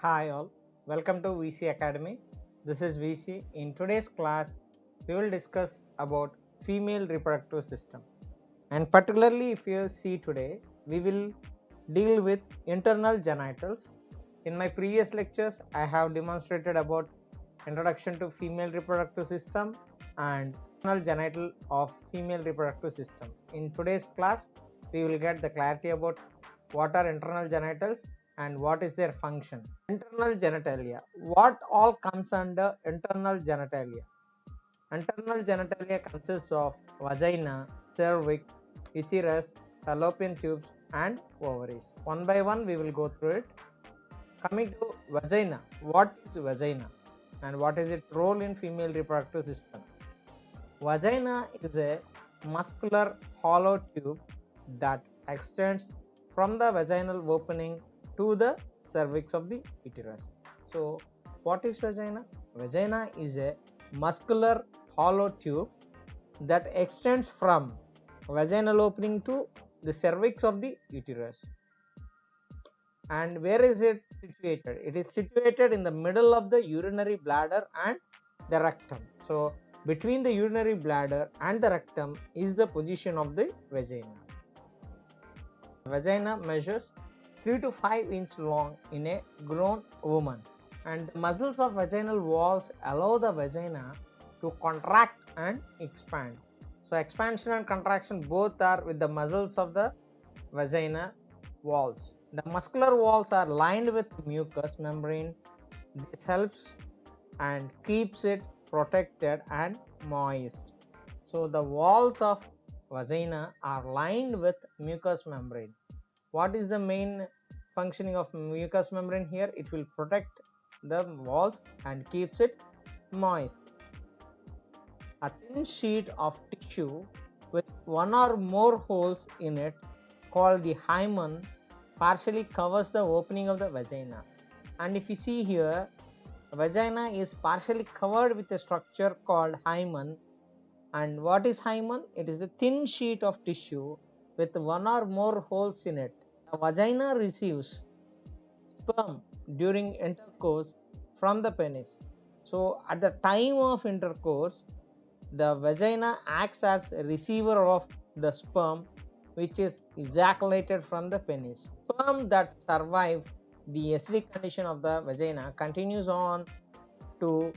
Hi all, welcome to VC Academy. This is VC. In today's class, we will discuss about female reproductive system. And particularly if you see today, we will deal with internal genitals. In my previous lectures, I have demonstrated about introduction to female reproductive system and internal genital of female reproductive system. In today's class, we will get the clarity about what are internal genitals and what is their function. Internal genitalia. What all comes under internal genitalia? Internal genitalia consists of vagina, cervix, uterus, fallopian tubes, and ovaries. One by one, we will go through it. Coming to vagina, what is vagina and what is its role in female reproductive system? Vagina is a muscular hollow tube that extends from the vaginal opening to the cervix of the uterus. So, what is vagina? Vagina is a muscular hollow tube that extends from vaginal opening to the cervix of the uterus. And where is it situated? It is situated in the middle of the urinary bladder and the rectum. So, between the urinary bladder and the rectum is the position of the vagina. Vagina measures 3 to 5 inch long in a grown woman, and the muscles of vaginal walls allow the vagina to contract and expand. So expansion and contraction both are with the muscles of the vagina walls. The muscular walls are lined with mucous membrane. This helps and keeps it protected and moist. So the walls of vagina are lined with mucous membrane. What is the main functioning of mucous membrane here? It will protect the walls and keeps it moist. A thin sheet of tissue with one or more holes in it, called the hymen, partially covers the opening of the vagina. And if you see here, vagina is partially covered with a structure called hymen. And what is hymen? It is a thin sheet of tissue with one or more holes in it. The vagina receives sperm during intercourse from the penis. So at the time of intercourse, the vagina acts as a receiver of the sperm which is ejaculated from the penis. Sperm that survive the acidic condition of the vagina continues on to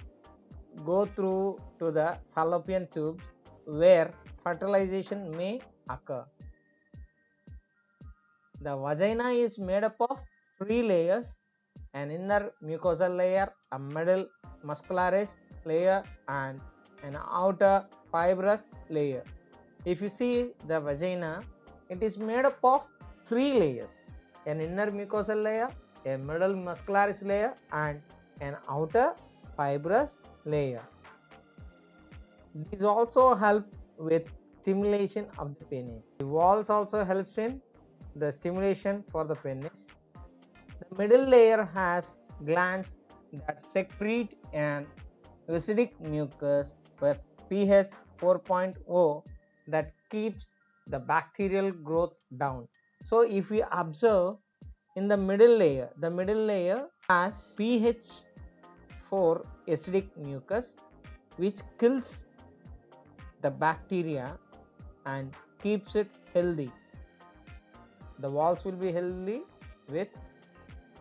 go through to the fallopian tubes where fertilization may occur. The vagina is made up of 3 layers: an inner mucosal layer, a middle muscularis layer, and an outer fibrous layer. If you see the vagina, it is made up of 3 layers: an inner mucosal layer, a middle muscularis layer, and an outer fibrous layer. These also help with stimulation of the penis. The walls also helps in the stimulation for the penis. The middle layer has glands that secrete an acidic mucus with pH 4.0 that keeps the bacterial growth down. So if we observe in the middle layer has pH 4 acidic mucus which kills the bacteria and keeps it healthy. The walls will be healthy with,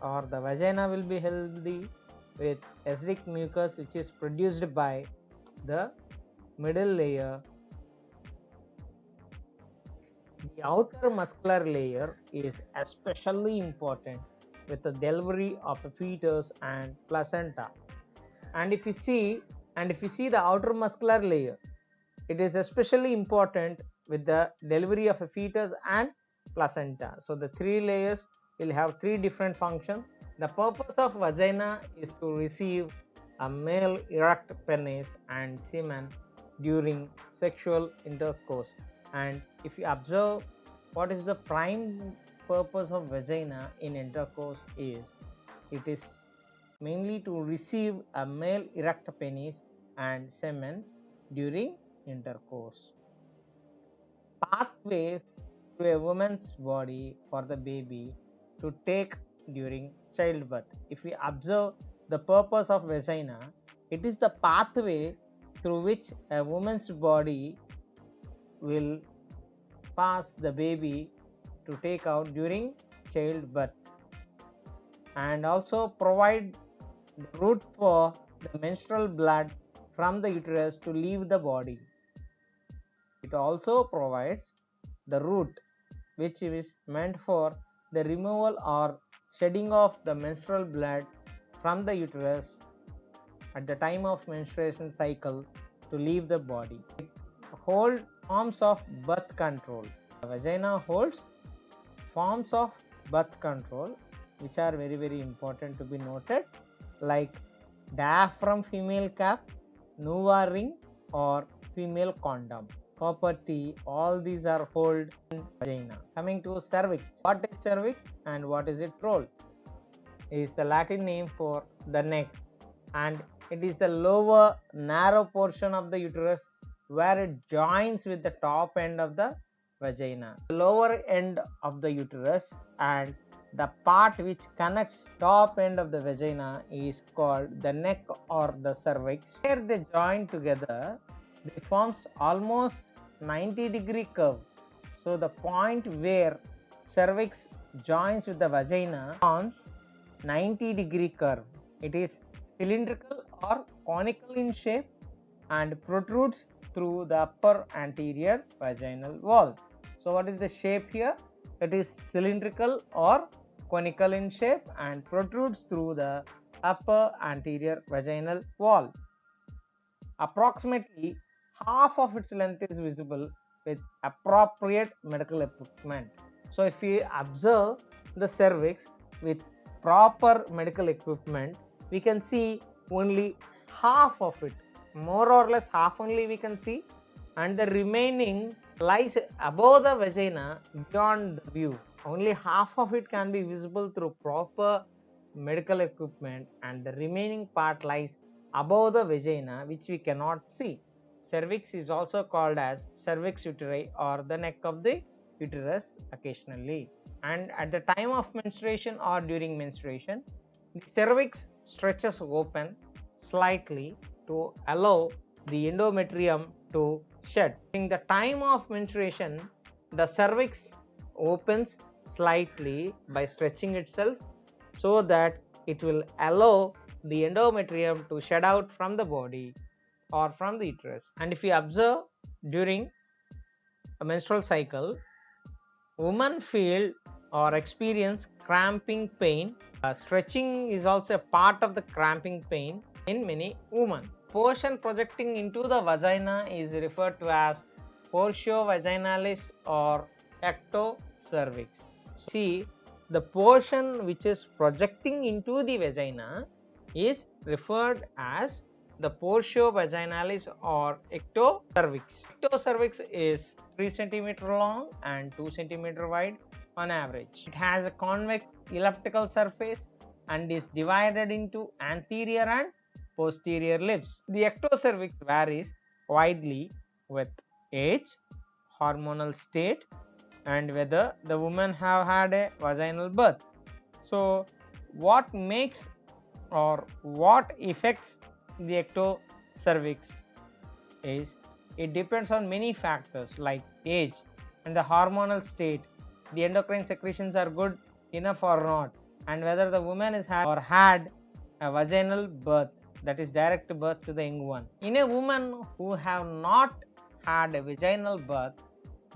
or the vagina will be healthy with acidic mucus which is produced by the middle layer. The outer muscular layer is especially important with the delivery of a fetus and placenta. And if you see the outer muscular layer, it is especially important with the delivery of a fetus and placenta. So the 3 layers will have 3 different functions. The purpose of vagina is to receive a male erect penis and semen during sexual intercourse. And if you observe what is the prime purpose of vagina in intercourse is, it is mainly to receive a male erect penis and semen during intercourse. Pathway through a woman's body for the baby to take during childbirth. If we observe the purpose of vagina, it is the pathway through which a woman's body will pass the baby to take out during childbirth, and also provide the route for the menstrual blood from the uterus to leave the body. It also provides the route which is meant for the removal or shedding of the menstrual blood from the uterus at the time of menstruation cycle to leave the body. It holds forms of birth control. The vagina holds forms of birth control which are very important to be noted, like diaphragm female cap, Nuva ring or female condom. Property, all these are held in vagina. Coming to cervix. What is cervix and what is its role? It is the Latin name for the neck, and it is the lower narrow portion of the uterus where it joins with the top end of the vagina. The lower end of the uterus and the part which connects top end of the vagina is called the neck or the cervix. Where they join together, they forms almost 90-degree curve. So the point where cervix joins with the vagina forms 90-degree curve. It is cylindrical or conical in shape and protrudes through the upper anterior vaginal wall. So what is the shape here? It is cylindrical or conical in shape and protrudes through the upper anterior vaginal wall. Approximately half of its length is visible with appropriate medical equipment. So if we observe the cervix with proper medical equipment, we can see only half of it, more or less half only we can see, and the remaining lies above the vagina beyond the view. Only half of it can be visible through proper medical equipment, and the remaining part lies above the vagina which we cannot see. Cervix is also called as cervix uteri or the neck of the uterus occasionally. And at the time of menstruation or during menstruation, the cervix stretches open slightly to allow the endometrium to shed. During the time of menstruation, the cervix opens slightly by stretching itself so that it will allow the endometrium to shed out from the body or from the uterus. And if we observe during a menstrual cycle, women feel or experience cramping pain. Stretching is also a part of the cramping pain in many women. Portion projecting into the vagina is referred to as portio vaginalis or ectocervix. See, the portion which is projecting into the vagina is referred as the portio vaginalis or ectocervix. Ectocervix is 3 cm long and 2 cm wide on average. It has a convex elliptical surface and is divided into anterior and posterior lips. The ectocervix varies widely with age, hormonal state, and whether the woman have had a vaginal birth. So what makes or what affects the ectocervix is it depends on many factors like age and the hormonal state, the endocrine secretions are good enough or not, and whether the woman is had a vaginal birth, that is direct birth to the young one. In a woman who have not had a vaginal birth,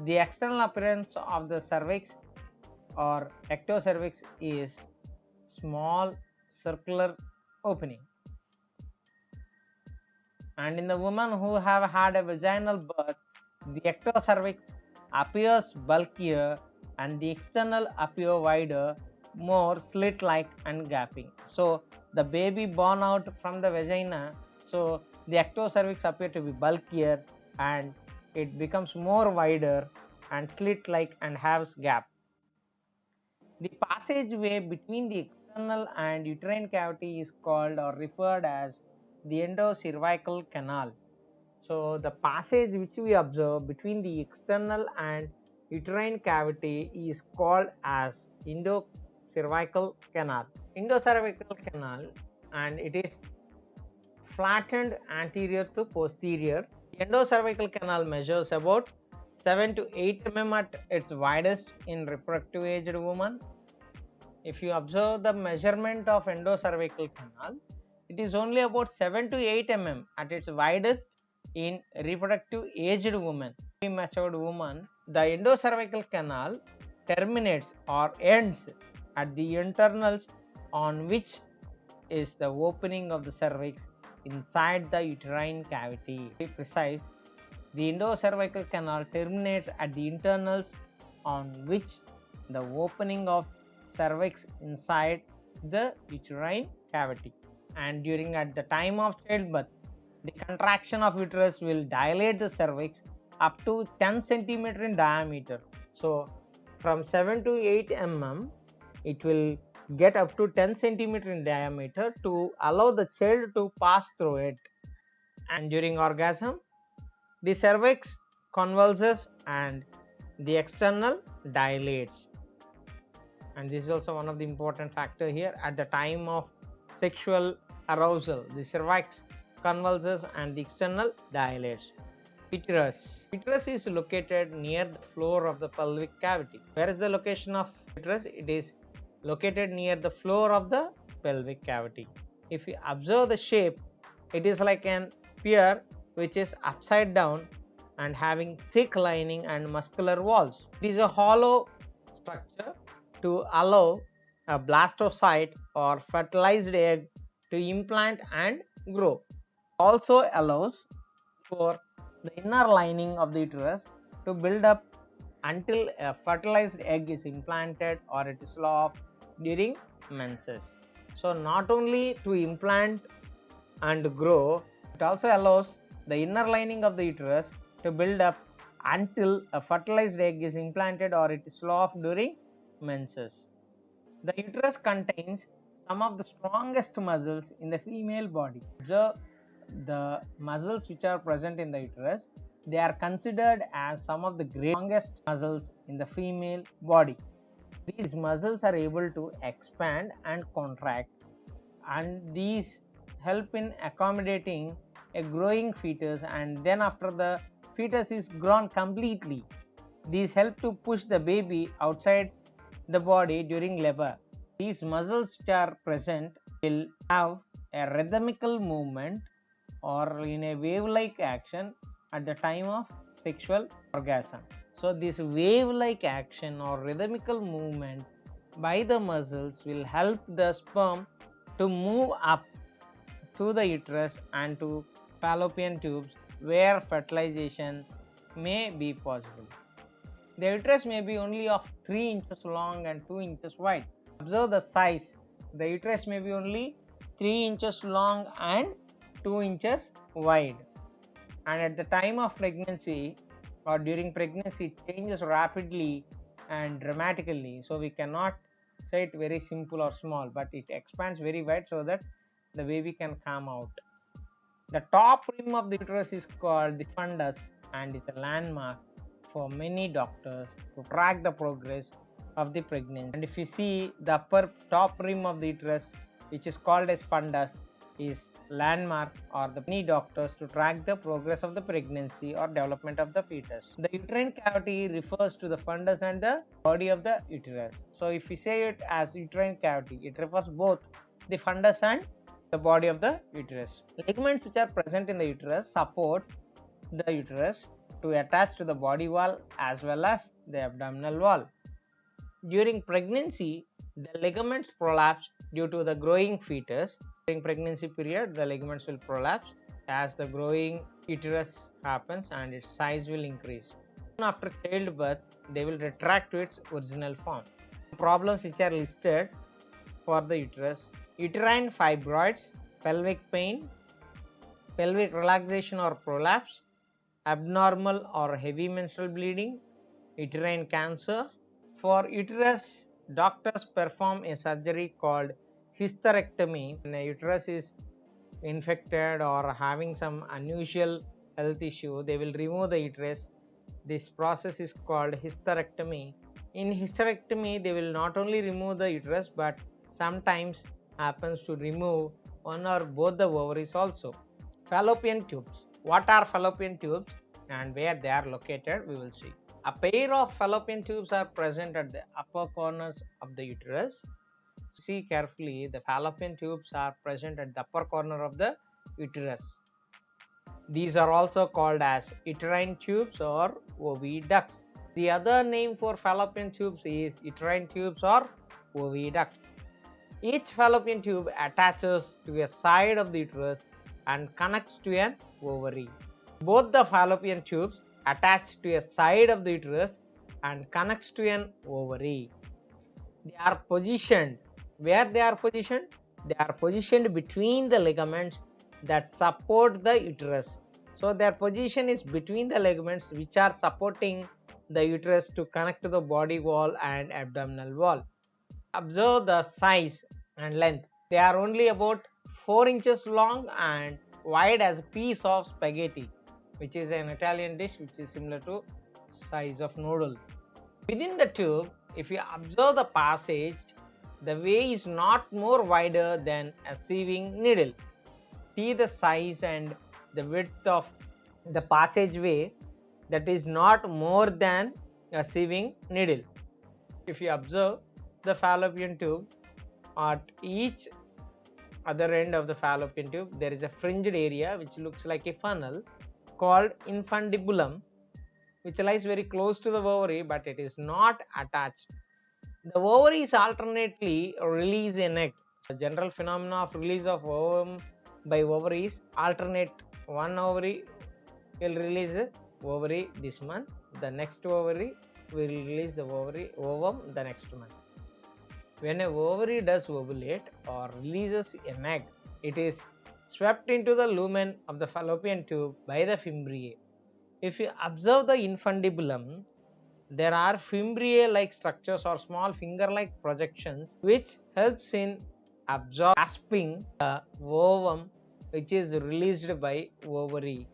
the external appearance of the cervix or ectocervix is small circular opening. And in the women who have had a vaginal birth, the ectocervix appears bulkier and the external appear wider, more slit-like and gaping. So the baby born out from the vagina, so the ectocervix appear to be bulkier and it becomes more wider and slit-like and has gap. The passageway between the external and uterine cavity is called or referred as the endocervical canal. So the passage which we observe between the external and uterine cavity is called as endocervical endocervical canal. Endocervical canal, and it is flattened anterior to posterior. The endocervical canal measures about 7 to 8 mm at its widest in reproductive aged women. If you observe the measurement of endocervical canal, it is only about 7 to 8 mm at its widest in reproductive aged women. Matured woman, the endocervical canal terminates or ends at the internals on which is the opening of the cervix inside the uterine cavity. To be precise, the endocervical canal terminates at the internals on which the opening of cervix inside the uterine cavity, and during at the time of childbirth, the contraction of uterus will dilate the cervix up to 10 centimeter in diameter. So from 7 to 8 mm, it will get up to 10 centimeter in diameter to allow the child to pass through it. And during orgasm, the cervix convulses and the external dilates. And this is also one of the important factor here. At the time of sexual arousal, the cervix convulses and the external dilates. Uterus. Uterus is located near the floor of the pelvic cavity. Where is the location of uterus? It is located near the floor of the pelvic cavity. If you observe the shape, it is like an pear which is upside down and having thick lining and muscular walls. It is a hollow structure to allow a blastocyte or fertilized egg to implant and grow. Also allows for the inner lining of the uterus to build up until a fertilized egg is implanted or it is lost during menses. So not only to implant and grow, it also allows the inner lining of the uterus to build up until a fertilized egg is implanted or it is lost during menses. The uterus contains some of the strongest muscles in the female body. Observe the muscles which are present in the uterus. They are considered as some of the strongest muscles in the female body. These muscles are able to expand and contract, and these help in accommodating a growing fetus, and then after the fetus is grown completely, these help to push the baby outside the body during labor. These muscles which are present will have a rhythmical movement or in a wave-like action at the time of sexual orgasm. So this wave-like action or rhythmical movement by the muscles will help the sperm to move up to the uterus and to fallopian tubes where fertilization may be possible. The uterus may be only of 3 inches long and 2 inches wide. Observe the size. The uterus may be only 3 inches long and 2 inches wide. And at the time of pregnancy or during pregnancy, it changes rapidly and dramatically. So we cannot say it very simple or small, but it expands very wide so that the baby can come out. The top rim of the uterus is called the fundus and is a landmark for many doctors to track the progress of the pregnancy. And if you see the upper top rim of the uterus, which is called as fundus, is landmark or the many doctors to track the progress of the pregnancy or development of the fetus. The uterine cavity refers to the fundus and the body of the uterus. So if we say it as uterine cavity, it refers both the fundus and the body of the uterus. Ligaments which are present in the uterus support the uterus to attach to the body wall as well as the abdominal wall. During pregnancy, the ligaments prolapse due to the growing fetus. During pregnancy period, the ligaments will prolapse as the growing uterus happens and its size will increase. After childbirth, they will retract to its original form. Problems which are listed for the uterus: uterine fibroids, pelvic pain, pelvic relaxation or prolapse, abnormal or heavy menstrual bleeding, uterine cancer. For uterus, doctors perform a surgery called hysterectomy. When a uterus is infected or having some unusual health issue, they will remove the uterus. This process is called hysterectomy, In hysterectomy, they will not only remove the uterus but sometimes happens to remove one or both the ovaries also. Fallopian tubes. What are fallopian tubes and where they are located, we will see. A pair of fallopian tubes are present at the upper corners of the uterus. See carefully, the fallopian tubes are present at the upper corner of the uterus. These are also called as uterine tubes or oviducts. The other name for fallopian tubes is uterine tubes or oviduct. Each fallopian tube attaches to a side of the uterus and connects to an ovary. Both the fallopian tubes attach to a side of the uterus and connects to an ovary. They are positioned. Where they are positioned? They are positioned between the ligaments that support the uterus. So their position is between the ligaments which are supporting the uterus to connect to the body wall and abdominal wall. Observe the size and length. They are only about 4 inches long and wide as a piece of spaghetti, which is an Italian dish which is similar to size of noodle. Within the tube, if you observe the passage, the way is not more wider than a sieving needle. See the size and the width of the passageway, that is not more than a sieving needle. If you observe the fallopian tube, at each other end of the fallopian tube there is a fringed area which looks like a funnel called infundibulum, which lies very close to the ovary but it is not attached. The ovaries alternately release an egg. The general phenomena of release of ovum by ovaries alternate. One ovary will release the ovary this month, the next ovary will release the ovum the next month. When an ovary does ovulate or releases an egg, it is swept into the lumen of the fallopian tube by the fimbriae. If you observe the infundibulum, there are fimbriae like structures or small finger like projections which helps in grasping the ovum which is released by ovary.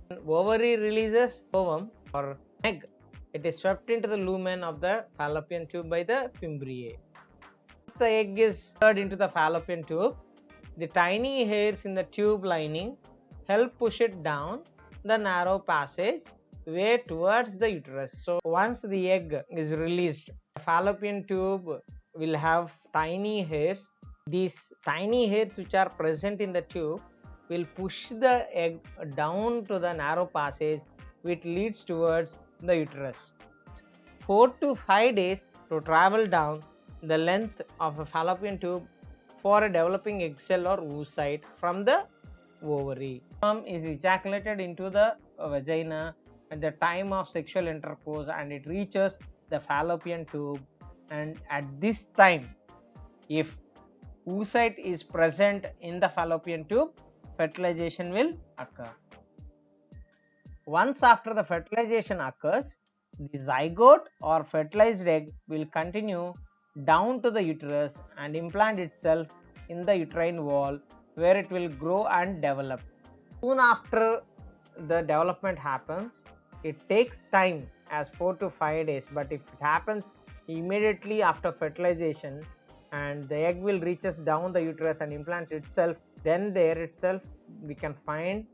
When ovary releases ovum or egg, it is swept into the lumen of the fallopian tube by the fimbriae. Once the egg is stirred into the fallopian tube, the tiny hairs in the tube lining help push it down the narrow passage way towards the uterus. So once the egg is released, the fallopian tube will have tiny hairs. These tiny hairs which are present in the tube will push the egg down to the narrow passage which leads towards the uterus. 4 to 5 days to travel down the length of a fallopian tube for a developing egg cell or oocyte from the ovary. Sperm is ejaculated into the vagina at the time of sexual intercourse and it reaches the fallopian tube, and at this time if oocyte is present in the fallopian tube, fertilization will occur. Once after the fertilization occurs, the zygote or fertilized egg will continue down to the uterus and implant itself in the uterine wall where it will grow and develop. Soon after the development happens, it takes time as 4 to 5 days, but if it happens immediately after fertilization and the egg will reaches down the uterus and implants itself, then there itself we can find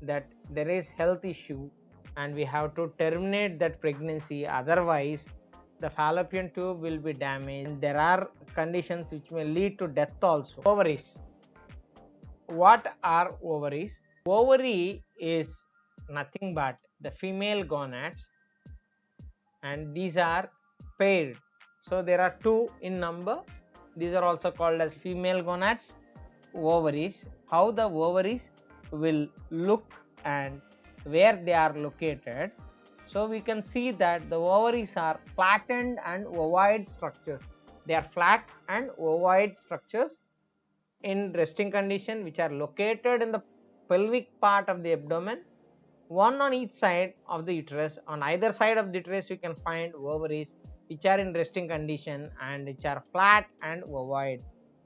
that there is health issue and we have to terminate that pregnancy, otherwise the fallopian tube will be damaged. There are conditions which may lead to death also. Ovaries. What are ovaries? Ovary is nothing but the female gonads and these are paired. So there are 2 in number. These are also called as female gonads. Ovaries. How the ovaries will look and where they are located. So we can see that the ovaries are flattened and ovoid structures. They are flat and ovoid structures in resting condition which are located in the pelvic part of the abdomen, one on each side of the uterus. On either side of the uterus you can find ovaries which are in resting condition and which are flat and ovoid.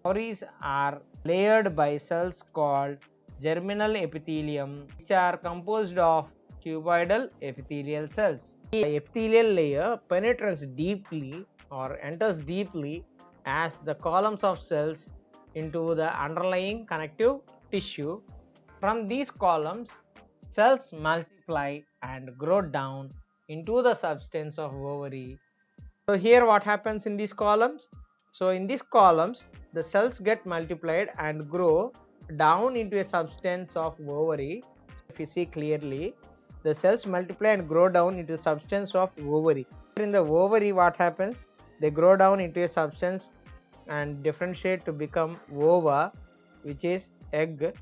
Ovaries are layered by cells called germinal epithelium which are composed of cuboidal epithelial cells. The epithelial layer penetrates deeply or enters deeply as the columns of cells into the underlying connective tissue. From these columns, cells multiply and grow down into the substance of ovary. So here what happens in these columns? So in these columns, the cells get multiplied and grow down into a substance of ovary. If you see clearly, the cells multiply and grow down into substance of ovary. In the ovary, what happens? They grow down into a substance and differentiate to become ova, which is egg.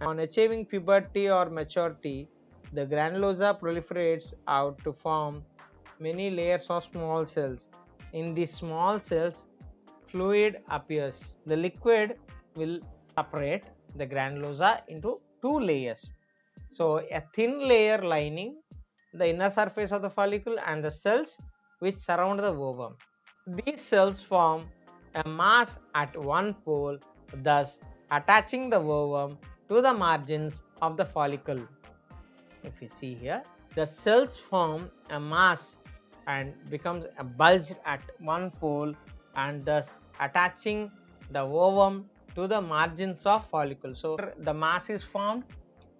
On achieving puberty or maturity, the granulosa proliferates out to form many layers of small cells. In these small cells, fluid appears. The liquid will separate the granulosa into two layers. So a thin layer lining the inner surface of the follicle and the cells which surround the ovum. These cells form a mass at one pole, thus attaching the ovum to the margins of the follicle. If you see here, the cells form a mass and becomes a bulge at one pole and thus attaching the ovum to the margins of follicle. So the mass is formed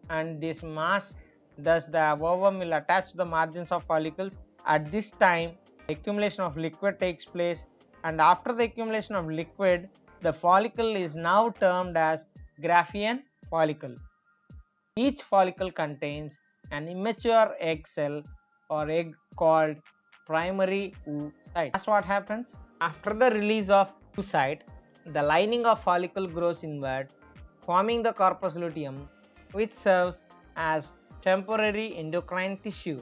and this mass, thus the ovum will attach to the margins of follicles. At this time, accumulation of liquid takes place, and after the accumulation of liquid, the follicle is now termed as Graafian follicle. Each follicle contains an immature egg cell or egg called primary oocyte. That's what happens after the release of oocyte. The lining of follicle grows inward, forming the corpus luteum, which serves as temporary endocrine tissue.